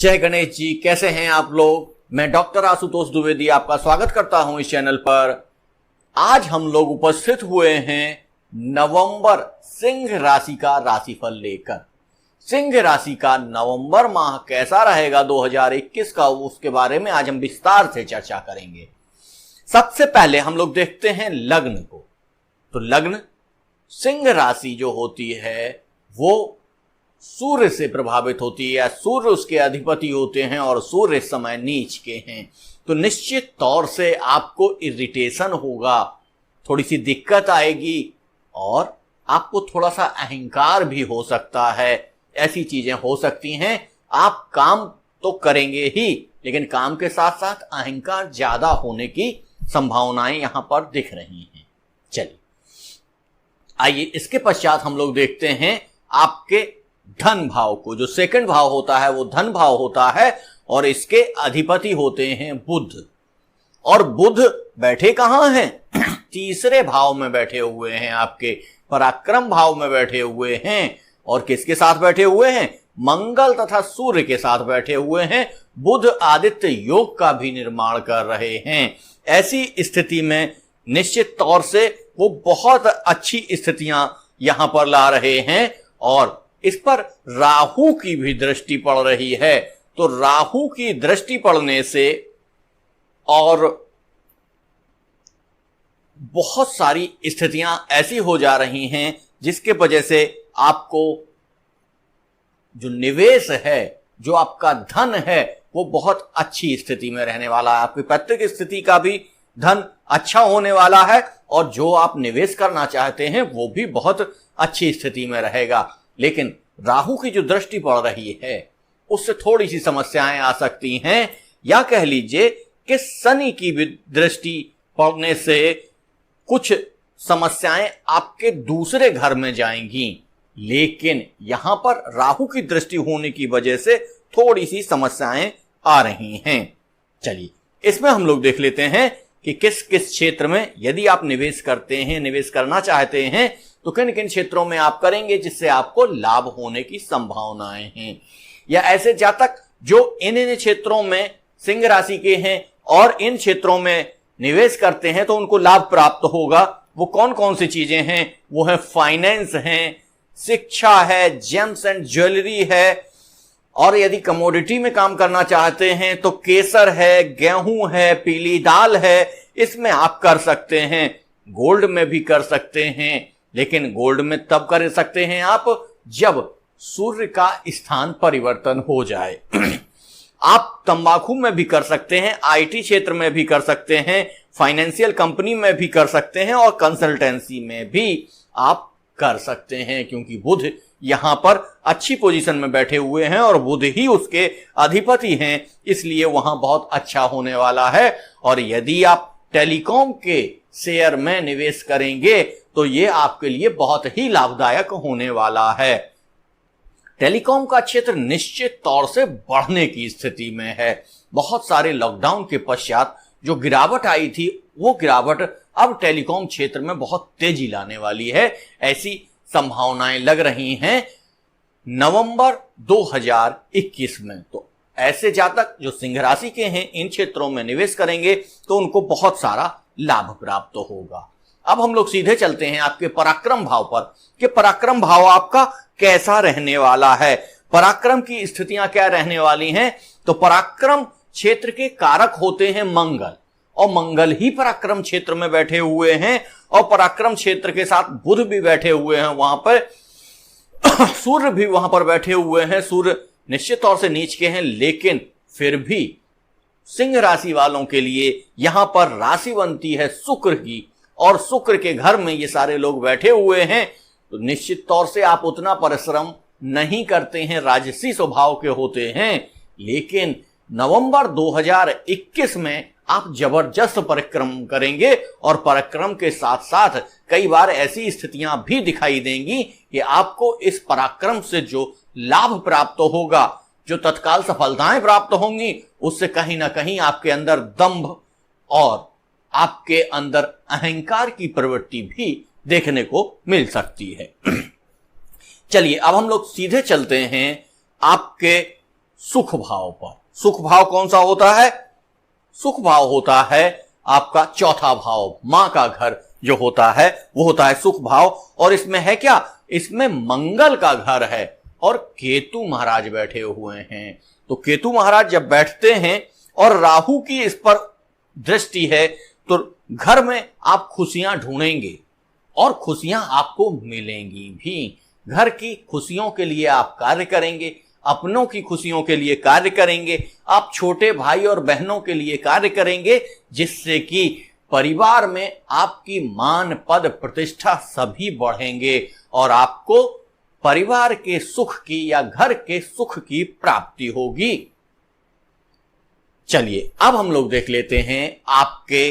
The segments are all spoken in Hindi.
जय गणेश जी, कैसे हैं आप लोग। मैं डॉक्टर आशुतोष द्विवेदी आपका स्वागत करता हूं इस चैनल पर। आज हम लोग उपस्थित हुए हैं नवंबर सिंह राशि का राशिफल लेकर। सिंह राशि का नवंबर माह कैसा रहेगा 2021 का, उसके बारे में आज हम विस्तार से चर्चा करेंगे। सबसे पहले हम लोग देखते हैं लग्न को। तो लग्न सिंह राशि जो होती है वो सूर्य से प्रभावित होती है, सूर्य उसके अधिपति होते हैं और सूर्य इस समय नीच के हैं। तो निश्चित तौर से आपको इरिटेशन होगा, थोड़ी सी दिक्कत आएगी और आपको थोड़ा सा अहंकार भी हो सकता है। ऐसी चीजें हो सकती हैं। आप काम तो करेंगे ही, लेकिन काम के साथ साथ अहंकार ज्यादा होने की संभावनाएं यहां पर दिख रही हैं। चलिए आइए इसके पश्चात हम लोग देखते हैं आपके धन भाव को। जो सेकंड भाव होता है वो धन भाव होता है और इसके अधिपति होते हैं बुध। और बुध बैठे कहां हैं? तीसरे भाव में बैठे हुए हैं, आपके पराक्रम भाव में बैठे हुए हैं। और किसके साथ बैठे हुए हैं? मंगल तथा सूर्य के साथ बैठे हुए हैं। बुध आदित्य योग का भी निर्माण कर रहे हैं। ऐसी स्थिति में निश्चित तौर से वो बहुत अच्छी स्थितियां यहां पर ला रहे हैं और इस पर राहु की भी दृष्टि पड़ रही है। तो राहु की दृष्टि पड़ने से और बहुत सारी स्थितियां ऐसी हो जा रही हैं जिसके वजह से आपको जो निवेश है, जो आपका धन है, वो बहुत अच्छी स्थिति में रहने वाला है। आपकी पैतृक स्थिति का भी धन अच्छा होने वाला है और जो आप निवेश करना चाहते हैं वो भी बहुत अच्छी स्थिति में रहेगा। लेकिन राहु की जो दृष्टि पड़ रही है उससे थोड़ी सी समस्याएं आ सकती हैं, या कह लीजिए कि शनि की भी दृष्टि पड़ने से कुछ समस्याएं आपके दूसरे घर में जाएंगी। लेकिन यहां पर राहु की दृष्टि होने की वजह से थोड़ी सी समस्याएं आ रही हैं। चलिए इसमें हम लोग देख लेते हैं कि किस किस क्षेत्र में यदि आप निवेश करते हैं, निवेश करना चाहते हैं, तो किन किन क्षेत्रों में आप करेंगे जिससे आपको लाभ होने की संभावनाएं हैं। या ऐसे जातक जो इन क्षेत्रों में सिंह राशि के हैं और इन क्षेत्रों में निवेश करते हैं तो उनको लाभ प्राप्त होगा। वो कौन कौन सी चीजें हैं? वो है फाइनेंस है, शिक्षा है, जेम्स एंड ज्वेलरी है, और यदि कमोडिटी में काम करना चाहते हैं तो केसर है, गेहूं है, पीली दाल है, इसमें आप कर सकते हैं। गोल्ड में भी कर सकते हैं, लेकिन गोल्ड में तब कर सकते हैं आप जब सूर्य का स्थान परिवर्तन हो जाए। आप तंबाकू में भी कर सकते हैं, आईटी क्षेत्र में भी कर सकते हैं, फाइनेंशियल कंपनी में भी कर सकते हैं और कंसल्टेंसी में भी आप कर सकते हैं, क्योंकि बुध यहां पर अच्छी पोजीशन में बैठे हुए हैं और बुध ही उसके अधिपति हैं, इसलिए वहां बहुत अच्छा होने वाला है। और यदि आप टेलीकॉम के शेयर में निवेश करेंगे तो ये आपके लिए बहुत ही लाभदायक होने वाला है। टेलीकॉम का क्षेत्र निश्चित तौर से बढ़ने की स्थिति में है। बहुत सारे लॉकडाउन के पश्चात जो गिरावट आई थी वो गिरावट अब टेलीकॉम क्षेत्र में बहुत तेजी लाने वाली है। ऐसी संभावनाएं लग रही हैं नवंबर 2021 में। तो ऐसे जातक जो सिंह राशि के हैं इन क्षेत्रों में निवेश करेंगे तो उनको बहुत सारा लाभ प्राप्त होगा। अब हम लोग सीधे चलते हैं आपके पराक्रम भाव पर कि पराक्रम भाव आपका कैसा रहने वाला है, पराक्रम की स्थितियां क्या रहने वाली हैं। तो पराक्रम क्षेत्र के कारक होते हैं मंगल, और मंगल ही पराक्रम क्षेत्र में बैठे हुए हैं और पराक्रम क्षेत्र के साथ बुध भी बैठे हुए हैं वहां पर। सूर्य भी वहां पर बैठे हुए हैं। सूर्य निश्चित तौर से नीच के हैं, लेकिन फिर भी सिंह राशि वालों के लिए यहां पर राशि बनती है शुक्र की, और शुक्र के घर में ये सारे लोग बैठे हुए हैं। तो निश्चित तौर से आप उतना परिश्रम नहीं करते हैं, राजसी स्वभाव के होते हैं, लेकिन नवंबर 2021 में आप जबरदस्त परिश्रम करेंगे और पराक्रम के साथ साथ कई बार ऐसी स्थितियां भी दिखाई देंगी कि आपको इस पराक्रम से जो लाभ प्राप्त होगा, जो तत्काल सफलताएं प्राप्त होंगी, उससे कहीं ना कहीं आपके अंदर दंभ और आपके अंदर अहंकार की प्रवृत्ति भी देखने को मिल सकती है। चलिए अब हम लोग सीधे चलते हैं आपके सुख भाव पर। सुख भाव कौन सा होता है? सुख भाव होता है आपका चौथा भाव, मां का घर जो होता है वो होता है सुख भाव। और इसमें है क्या? इसमें मंगल का घर है और केतु महाराज बैठे हुए हैं। तो केतु महाराज जब बैठते हैं और राहु की इस पर दृष्टि है तो घर में आप खुशियां ढूंढेंगे और खुशियां आपको मिलेंगी भी। घर की खुशियों के लिए आप कार्य करेंगे, अपनों की खुशियों के लिए कार्य करेंगे, आप छोटे भाई और बहनों के लिए कार्य करेंगे, जिससे कि परिवार में आपकी मान पद प्रतिष्ठा सभी बढ़ेंगे और आपको परिवार के सुख की या घर के सुख की प्राप्ति होगी। चलिए अब हम लोग देख लेते हैं आपके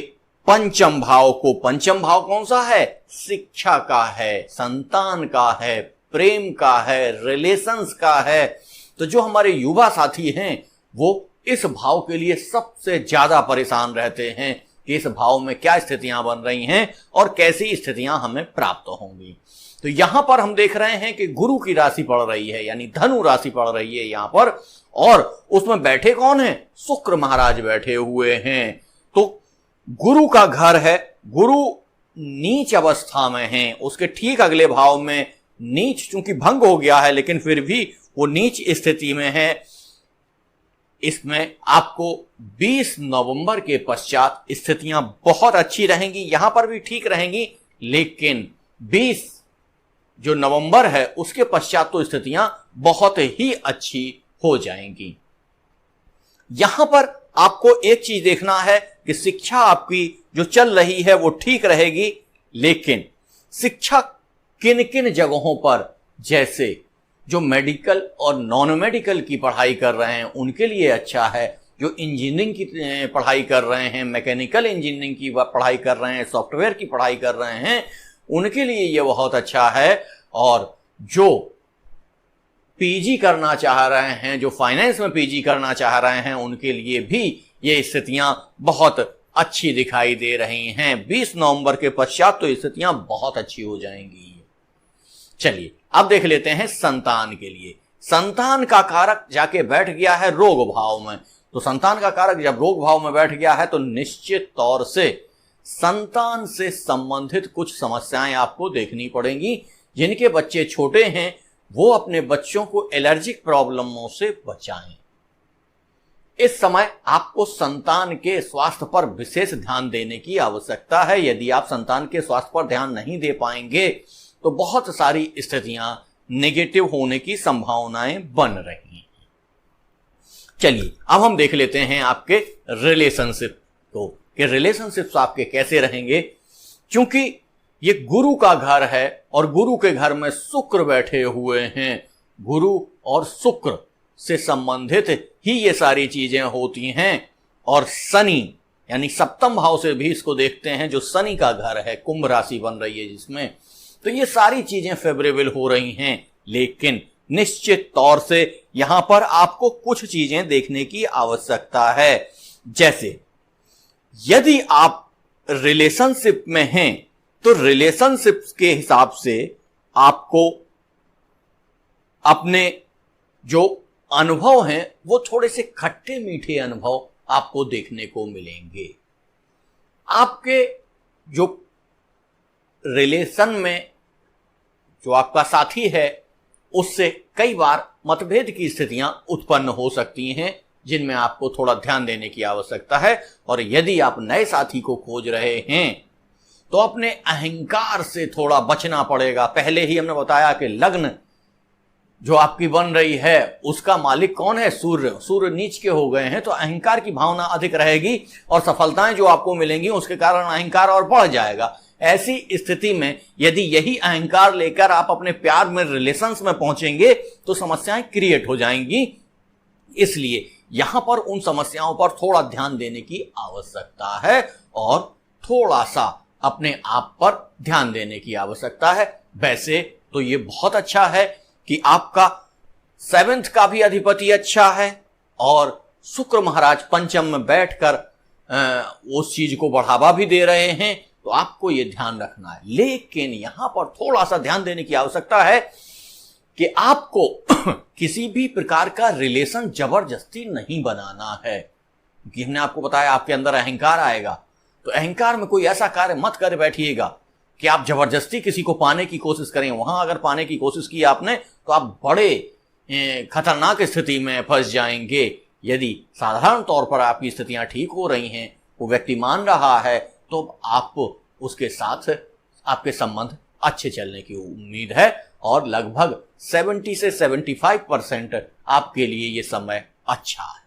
पंचम भाव को। पंचम भाव कौन सा है? शिक्षा का है, संतान का है, प्रेम का है, रिलेशंस का है। तो जो हमारे युवा साथी हैं वो इस भाव के लिए सबसे ज्यादा परेशान रहते हैं कि इस भाव में क्या स्थितियां बन रही हैं और कैसी स्थितियां हमें प्राप्त होंगी। तो यहां पर हम देख रहे हैं कि गुरु की राशि पड़ रही है, यानी धनु राशि पड़ रही है यहां पर, और उसमें बैठे कौन है? शुक्र महाराज बैठे हुए हैं। तो गुरु का घर है, गुरु नीच अवस्था में है, उसके ठीक अगले भाव में नीच चूंकि भंग हो गया है लेकिन फिर भी वो नीच स्थिति में है। इसमें आपको 20 नवंबर के पश्चात स्थितियां बहुत अच्छी रहेंगी, यहां पर भी ठीक रहेंगी, लेकिन 20 जो नवंबर है उसके पश्चात तो स्थितियां बहुत ही अच्छी हो जाएंगी। यहां पर आपको एक चीज देखना है कि शिक्षा आपकी जो चल रही है वो ठीक रहेगी, लेकिन शिक्षा किन किन जगहों पर, जैसे जो मेडिकल और नॉन मेडिकल की पढ़ाई कर रहे हैं उनके लिए अच्छा है, जो इंजीनियरिंग की पढ़ाई कर रहे हैं, मैकेनिकल इंजीनियरिंग की पढ़ाई कर रहे हैं, सॉफ्टवेयर की पढ़ाई कर रहे हैं, उनके लिए ये बहुत अच्छा है। और जो पीजी करना चाह रहे हैं, जो फाइनेंस में पीजी करना चाह रहे हैं, उनके लिए भी ये स्थितियां बहुत अच्छी दिखाई दे रही हैं। 20 नवंबर के पश्चात तो स्थितियां बहुत अच्छी हो जाएंगी। चलिए अब देख लेते हैं संतान के लिए। संतान का कारक जाके बैठ गया है रोग भाव में। तो संतान का कारक जब रोग भाव में बैठ गया है तो निश्चित तौर से संतान से संबंधित कुछ समस्याएं आपको देखनी पड़ेंगी। जिनके बच्चे छोटे हैं वो अपने बच्चों को एलर्जिक प्रॉब्लमों से बचाएं। इस समय आपको संतान के स्वास्थ्य पर विशेष ध्यान देने की आवश्यकता है। यदि आप संतान के स्वास्थ्य पर ध्यान नहीं दे पाएंगे तो बहुत सारी स्थितियां नेगेटिव होने की संभावनाएं बन रही हैं। चलिए अब हम देख लेते हैं आपके रिलेशनशिप को कि रिलेशनशिप्स आपके कैसे रहेंगे। क्योंकि ये गुरु का घर है और गुरु के घर में शुक्र बैठे हुए हैं। गुरु और शुक्र से संबंधित ही ये सारी चीजें होती हैं। और शनि यानी सप्तम भाव से भी इसको देखते हैं, जो शनि का घर है, कुंभ राशि बन रही है जिसमें, तो ये सारी चीजें फेवरेबल हो रही हैं। लेकिन निश्चित तौर से यहां पर आपको कुछ चीजें देखने की आवश्यकता है। जैसे यदि आप रिलेशनशिप में हैं तो रिलेशनशिप के हिसाब से आपको अपने जो अनुभव हैं वो थोड़े से खट्टे मीठे अनुभव आपको देखने को मिलेंगे। आपके जो रिलेशन में जो आपका साथी है उससे कई बार मतभेद की स्थितियां उत्पन्न हो सकती हैं, जिनमें आपको थोड़ा ध्यान देने की आवश्यकता है। और यदि आप नए साथी को खोज रहे हैं तो अपने अहंकार से थोड़ा बचना पड़ेगा। पहले ही हमने बताया कि लग्न जो आपकी बन रही है उसका मालिक कौन है? सूर्य। सूर्य नीच के हो गए हैं तो अहंकार की भावना अधिक रहेगी और सफलताएं जो आपको मिलेंगी उसके कारण अहंकार और बढ़ जाएगा। ऐसी स्थिति में यदि यही अहंकार लेकर आप अपने प्यार में, रिलेशंस में पहुंचेंगे तो समस्याएं क्रिएट हो जाएंगी। इसलिए यहां पर उन समस्याओं पर थोड़ा ध्यान देने की आवश्यकता है और थोड़ा सा अपने आप पर ध्यान देने की आवश्यकता है। वैसे तो ये बहुत अच्छा है कि आपका 7th का भी अधिपति अच्छा है और शुक्र महाराज पंचम में बैठकर उस चीज को बढ़ावा भी दे रहे हैं, तो आपको यह ध्यान रखना है। लेकिन यहां पर थोड़ा सा ध्यान देने की आवश्यकता है कि आपको किसी भी प्रकार का रिलेशन जबरदस्ती नहीं बनाना है, क्योंकि हमने आपको बताया आपके अंदर अहंकार आएगा। तो अहंकार में कोई ऐसा कार्य मत कर बैठिएगा कि आप जबरदस्ती किसी को पाने की कोशिश करें। वहां अगर पाने की कोशिश की आपने तो आप बड़े खतरनाक स्थिति में फंस जाएंगे। यदि साधारण तौर पर आपकी स्थितियां ठीक हो रही हैं, वो व्यक्ति मान रहा है, तो आप उसके साथ आपके संबंध अच्छे चलने की उम्मीद है और लगभग 70 से 75% आपके लिए ये समय अच्छा है।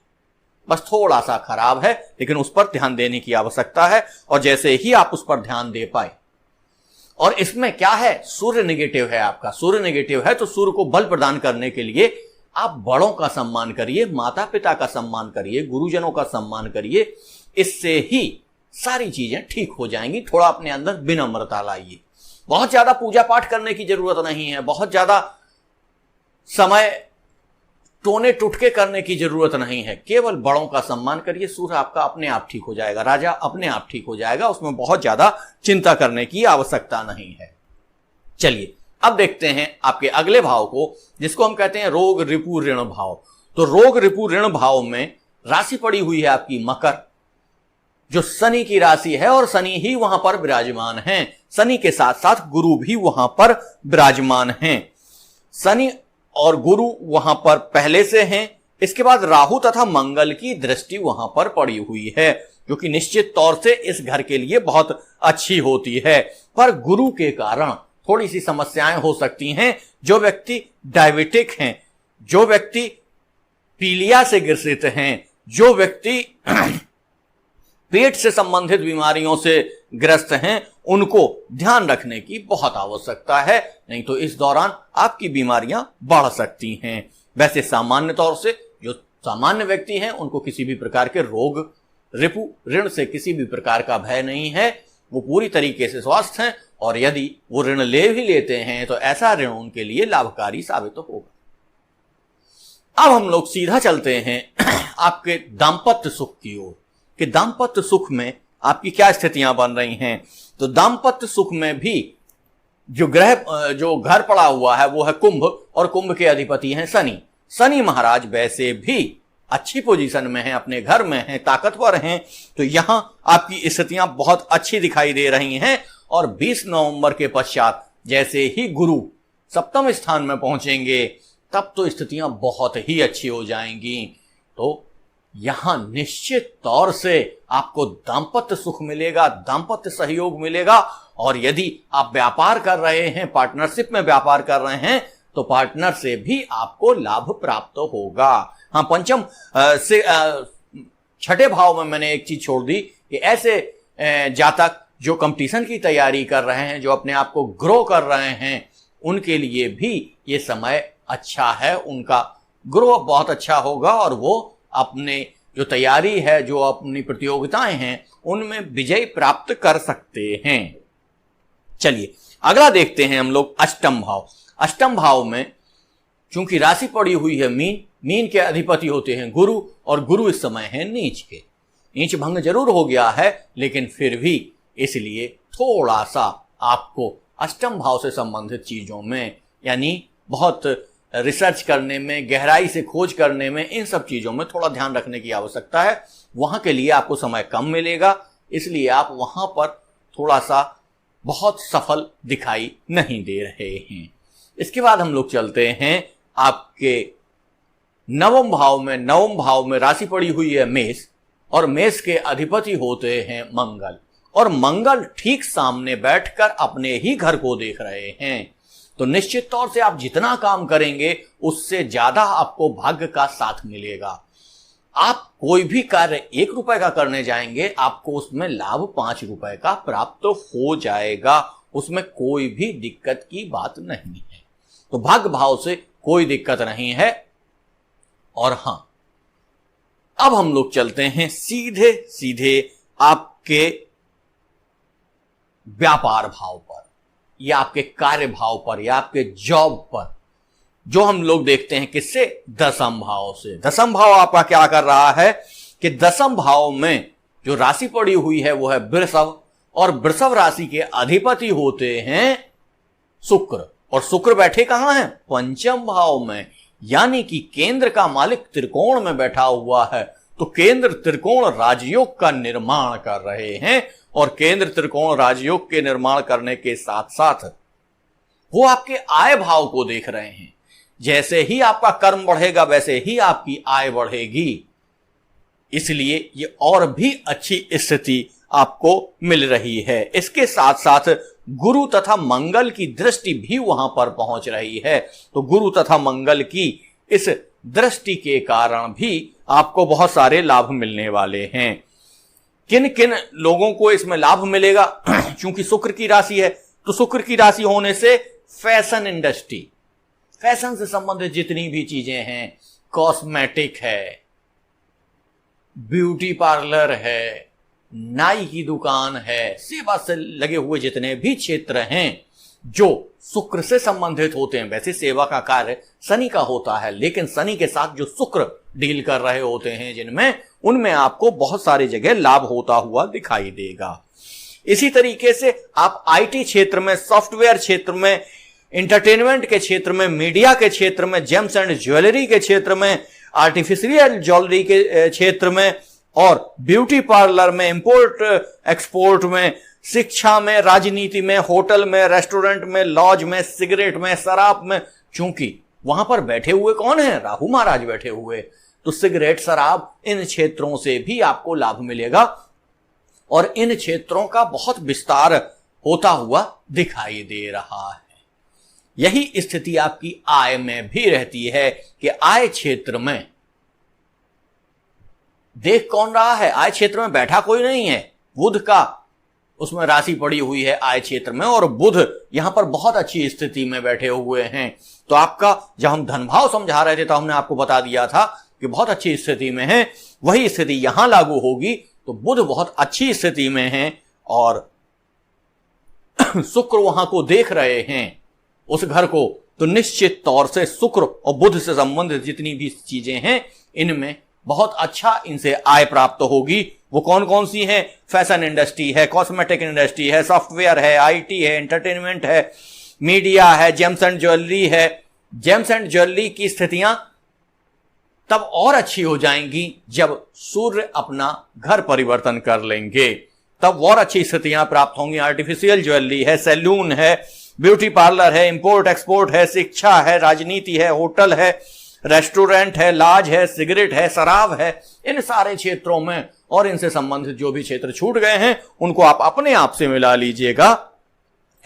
बस थोड़ा सा खराब है, लेकिन उस पर ध्यान देने की आवश्यकता है। और जैसे ही आप उस पर ध्यान दे पाए, और इसमें क्या है, सूर्य नेगेटिव है आपका, सूर्य नेगेटिव है तो सूर्य को बल प्रदान करने के लिए आप बड़ों का सम्मान करिए, माता पिता का सम्मान करिए, गुरुजनों का सम्मान करिए। इससे ही सारी चीजें ठीक हो जाएंगी। थोड़ा अपने अंदर विनम्रता लाइए। बहुत ज्यादा पूजा पाठ करने की जरूरत नहीं है, बहुत ज्यादा समय टोने टुटके करने की जरूरत नहीं है। केवल बड़ों का सम्मान करिए, सूर्य आपका अपने आप ठीक हो जाएगा, राजा अपने आप ठीक हो जाएगा। उसमें बहुत ज्यादा चिंता करने की आवश्यकता नहीं है। चलिए अब देखते हैं आपके अगले भाव को, जिसको हम कहते हैं रोग रिपु ऋण भाव। तो रोग रिपु ऋण भाव में राशि पड़ी हुई है आपकी मकर, जो शनि की राशि है, और शनि ही वहां पर विराजमान है। शनि के साथ साथ गुरु भी वहां पर विराजमान हैं। शनि और गुरु वहां पर पहले से हैं। इसके बाद राहु तथा मंगल की दृष्टि वहां पर पड़ी हुई है, जो कि निश्चित तौर से इस घर के लिए बहुत अच्छी होती है। पर गुरु के कारण थोड़ी सी समस्याएं हो सकती हैं। जो व्यक्ति डायबिटिक हैं, जो व्यक्ति पीलिया से ग्रसित हैं, जो व्यक्ति पेट से संबंधित बीमारियों से ग्रस्त हैं, उनको ध्यान रखने की बहुत आवश्यकता है, नहीं तो इस दौरान आपकी बीमारियां बढ़ सकती हैं। वैसे सामान्य तौर से जो सामान्य व्यक्ति हैं, उनको किसी भी प्रकार के रोग रिपु ऋण से किसी भी प्रकार का भय नहीं है। वो पूरी तरीके से स्वस्थ हैं, और यदि वो ऋण ले भी लेते हैं तो ऐसा ऋण उनके लिए लाभकारी साबित होगा। अब हम लोग सीधा चलते हैं आपके दाम्पत्य सुख की ओर, कि दाम्पत्य सुख में आपकी क्या स्थितियां बन रही हैं। तो दाम्पत्य सुख में भी जो घर पड़ा हुआ है वो है कुंभ, और कुंभ के अधिपति हैं शनि। शनि महाराज वैसे भी अच्छी पोजीशन में हैं, अपने घर में हैं, ताकतवर हैं। तो यहां आपकी स्थितियां बहुत अच्छी दिखाई दे रही हैं। और 20 नवंबर के पश्चात जैसे ही गुरु सप्तम स्थान में पहुंचेंगे, तब तो स्थितियां बहुत ही अच्छी हो जाएंगी। तो यहां निश्चित तौर से आपको दाम्पत्य सुख मिलेगा, दाम्पत्य सहयोग मिलेगा। और यदि आप व्यापार कर रहे हैं, पार्टनरशिप में व्यापार कर रहे हैं, तो पार्टनर से भी आपको लाभ प्राप्त होगा। हाँ, पंचम से छठे भाव में मैंने एक चीज छोड़ दी कि ऐसे जातक जो कंपटीशन की तैयारी कर रहे हैं, जो अपने आप को ग्रो कर रहे हैं, उनके लिए भी ये समय अच्छा है। उनका ग्रो बहुत अच्छा होगा और वो अपने जो तैयारी है, जो अपनी प्रतियोगिताएं हैं, उनमें विजय प्राप्त कर सकते हैं। चलिए अगला देखते हैं हम लोग अष्टम भाव। अष्टम भाव में चूंकि राशि पड़ी हुई है मीन, मीन के अधिपति होते हैं गुरु, और गुरु इस समय है नीच के। नीच भंग जरूर हो गया है, लेकिन फिर भी इसलिए थोड़ा सा आपको अष्टम भाव से संबंधित चीजों में, यानी बहुत रिसर्च करने में, गहराई से खोज करने में, इन सब चीजों में थोड़ा ध्यान रखने की आवश्यकता है। वहां के लिए आपको समय कम मिलेगा, इसलिए आप वहां पर थोड़ा सा बहुत सफल दिखाई नहीं दे रहे हैं। इसके बाद हम लोग चलते हैं आपके नवम भाव में। नवम भाव में राशि पड़ी हुई है मेष, और मेष के अधिपति होते हैं मंगल, और मंगल ठीक सामने बैठकर अपने ही घर को देख रहे हैं। तो निश्चित तौर से आप जितना काम करेंगे, उससे ज्यादा आपको भाग्य का साथ मिलेगा। आप कोई भी कार्य 1 रुपए का करने जाएंगे, आपको उसमें लाभ 5 रुपए का प्राप्त हो जाएगा। उसमें कोई भी दिक्कत की बात नहीं है। तो भाग्य भाव से कोई दिक्कत नहीं है। और हां, अब हम लोग चलते हैं सीधे सीधे आपके व्यापार भाव पर, या आपके कार्य भाव पर, या आपके जॉब पर, जो हम लोग देखते हैं किससे, दसम भाव से। दसम भाव आपका क्या कर रहा है कि दसम भाव में जो राशि पड़ी हुई है वो है वृषभ, और वृषभ राशि के अधिपति होते हैं शुक्र, और शुक्र बैठे कहां है? पंचम भाव में, यानी कि केंद्र का मालिक त्रिकोण में बैठा हुआ है। तो केंद्र त्रिकोण राजयोग का निर्माण कर रहे हैं और केंद्र त्रिकोण राजयोग के निर्माण करने के साथ साथ वो आपके आय भाव को देख रहे हैं। जैसे ही आपका कर्म बढ़ेगा वैसे ही आपकी आय बढ़ेगी, इसलिए ये और भी अच्छी स्थिति आपको मिल रही है। इसके साथ साथ गुरु तथा मंगल की दृष्टि भी वहां पर पहुंच रही है। तो गुरु तथा मंगल की इस दृष्टि के कारण भी आपको बहुत सारे लाभ मिलने वाले हैं। किन किन लोगों को इसमें लाभ मिलेगा? क्योंकि शुक्र की राशि है, तो शुक्र की राशि होने से फैशन इंडस्ट्री, फैशन से संबंधित जितनी भी चीजें हैं, कॉस्मेटिक है, ब्यूटी पार्लर है, नाई की दुकान है, सेवा से लगे हुए जितने भी क्षेत्र हैं जो शुक्र से संबंधित होते हैं। वैसे सेवा का कार्य शनि का होता है, लेकिन शनि के साथ जो शुक्र डील कर रहे होते हैं जिनमें, उनमें आपको बहुत सारी जगह लाभ होता हुआ दिखाई देगा। इसी तरीके से आप आईटी क्षेत्र में, सॉफ्टवेयर क्षेत्र में, एंटरटेनमेंट के क्षेत्र में, मीडिया के क्षेत्र में, जेम्स एंड ज्वेलरी के क्षेत्र में, आर्टिफिशियल ज्वेलरी के क्षेत्र में और ब्यूटी पार्लर में, इंपोर्ट एक्सपोर्ट में, शिक्षा में, राजनीति में, होटल में, रेस्टोरेंट में, लॉज में, सिगरेट में, शराब में, क्योंकि वहां पर बैठे हुए कौन है? राहु महाराज बैठे हुए। तो सिगरेट, शराब, इन क्षेत्रों से भी आपको लाभ मिलेगा और इन क्षेत्रों का बहुत विस्तार होता हुआ दिखाई दे रहा है। यही स्थिति आपकी आय में भी रहती है कि आय क्षेत्र में देख कौन रहा है? आय क्षेत्र में बैठा कोई नहीं है, बुध का उसमें राशि पड़ी हुई है आय क्षेत्र में, और बुध यहां पर बहुत अच्छी स्थिति में बैठे हुए हैं। तो आपका, जब हम धन भाव समझा रहे थे तो हमने आपको बता दिया था कि बहुत अच्छी स्थिति में है, वही स्थिति यहां लागू होगी। तो बुध बहुत अच्छी स्थिति में है और शुक्र वहां को देख रहे हैं, उस घर को। तो निश्चित तौर से शुक्र और बुध से संबंधित जितनी भी चीजें हैं, इनमें बहुत अच्छा इनसे आय प्राप्त होगी। वो कौन कौन सी हैं? फैशन इंडस्ट्री है, कॉस्मेटिक इंडस्ट्री है, सॉफ्टवेयर है, आईटी है, एंटरटेनमेंट है, मीडिया है, जेम्स एंड ज्वेलरी है। जेम्स एंड ज्वेलरी की स्थितियां तब और अच्छी हो जाएंगी जब सूर्य अपना घर परिवर्तन कर लेंगे, तब और अच्छी स्थितियां प्राप्त होंगी। आर्टिफिशियल ज्वेलरी है, सैलून है, ब्यूटी पार्लर है, इंपोर्ट एक्सपोर्ट है, शिक्षा है, राजनीति है, होटल है, रेस्टोरेंट है, लॉज है, सिगरेट है, शराब है, इन सारे क्षेत्रों में और इनसे संबंधित जो भी क्षेत्र छूट गए हैं उनको आप अपने आप से मिला लीजिएगा।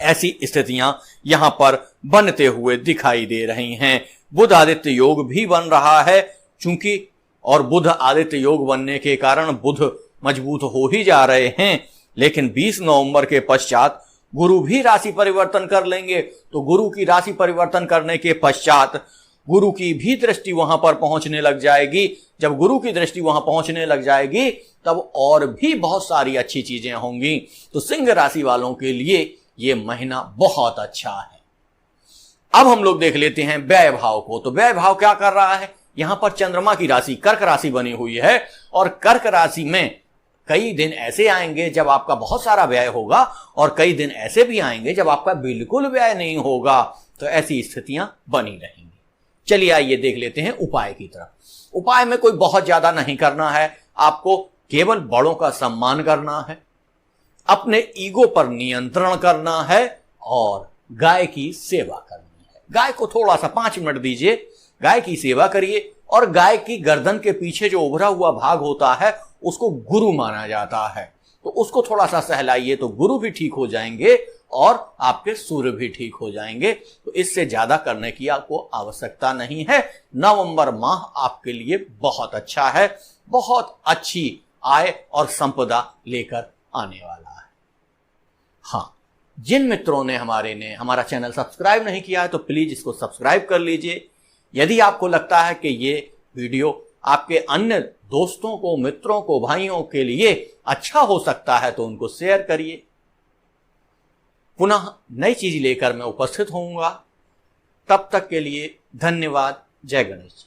ऐसी स्थितियां यहां पर बनते हुए दिखाई दे रही हैं। बुध आदित्य योग भी बन रहा है, चूंकि और बुध आदित्य योग बनने के कारण बुध मजबूत हो ही जा रहे हैं, लेकिन 20 नवंबर के पश्चात गुरु भी राशि परिवर्तन कर लेंगे। तो गुरु की राशि परिवर्तन करने के पश्चात गुरु की भी दृष्टि वहां पर पहुंचने लग जाएगी। जब गुरु की दृष्टि वहां पहुंचने लग जाएगी तब और भी बहुत सारी अच्छी चीजें होंगी। तो सिंह राशि वालों के लिए यह महीना बहुत अच्छा है। अब हम लोग देख लेते हैं व्यय भाव को। तो व्यय भाव क्या कर रहा है? यहां पर चंद्रमा की राशि कर्क राशि बनी हुई है और कर्क राशि में कई दिन ऐसे आएंगे जब आपका बहुत सारा व्यय होगा और कई दिन ऐसे भी आएंगे जब आपका बिल्कुल व्यय नहीं होगा। तो ऐसी स्थितियां बनी रहेंगी। चलिए आइए देख लेते हैं उपाय की तरफ। उपाय में कोई बहुत ज्यादा नहीं करना है, आपको केवल बड़ों का सम्मान करना है, अपने ईगो पर नियंत्रण करना है और गाय की सेवा करनी है। गाय को थोड़ा सा 5 मिनट दीजिए, गाय की सेवा करिए और गाय की गर्दन के पीछे जो उभरा हुआ भाग होता है उसको गुरु माना जाता है, तो उसको थोड़ा सा सहलाइए तो गुरु भी ठीक हो जाएंगे और आपके सूर्य भी ठीक हो जाएंगे। तो इससे ज्यादा करने की आपको आवश्यकता नहीं है। नवंबर माह आपके लिए बहुत अच्छा है, बहुत अच्छी आय और संपदा लेकर आने वाला है। हाँ, जिन मित्रों ने हमारा चैनल सब्सक्राइब नहीं किया है तो प्लीज इसको सब्सक्राइब कर लीजिए। यदि आपको लगता है कि ये वीडियो आपके अन्य दोस्तों को, मित्रों को, भाइयों के लिए अच्छा हो सकता है तो उनको शेयर करिए। पुनः नई चीज लेकर मैं उपस्थित होऊंगा। तब तक के लिए धन्यवाद। जय गणेश।